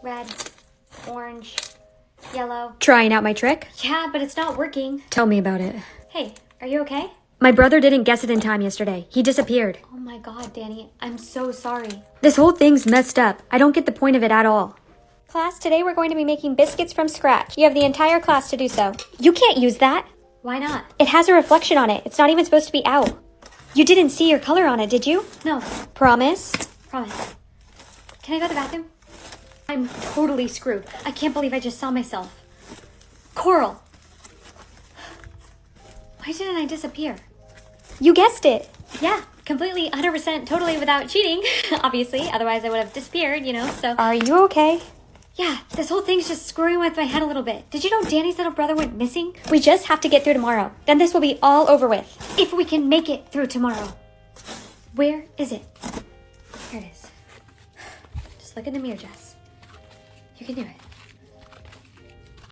red, orange, yellow. Trying out my trick? Yeah, but it's not working. Tell me about it. Hey, are you okay? My brother didn't guess it in time yesterday. He disappeared. Oh my god, Danny. I'm so sorry. This whole thing's messed up. I don't get the point of it at all. Class, today we're going to be making biscuits from scratch. You have the entire class to do so. You can't use that. Why not? It has a reflection on it. It's not even supposed to be out. You didn't see your color on it, did you? No. Promise? Promise. Can I go to the bathroom? I'm totally screwed. I can't believe I just saw myself. Coral! Why didn't I disappear? You guessed it. Yeah, completely, 100%, totally without cheating, obviously. Otherwise I would have disappeared, so... Are you okay? Yeah, this whole thing's just screwing with my head a little bit. Did you know Danny's little brother went missing? We just have to get through tomorrow. Then this will be all over with. If we can make it through tomorrow. Where is it? Here it is. Just look in the mirror, Jess. You can do it.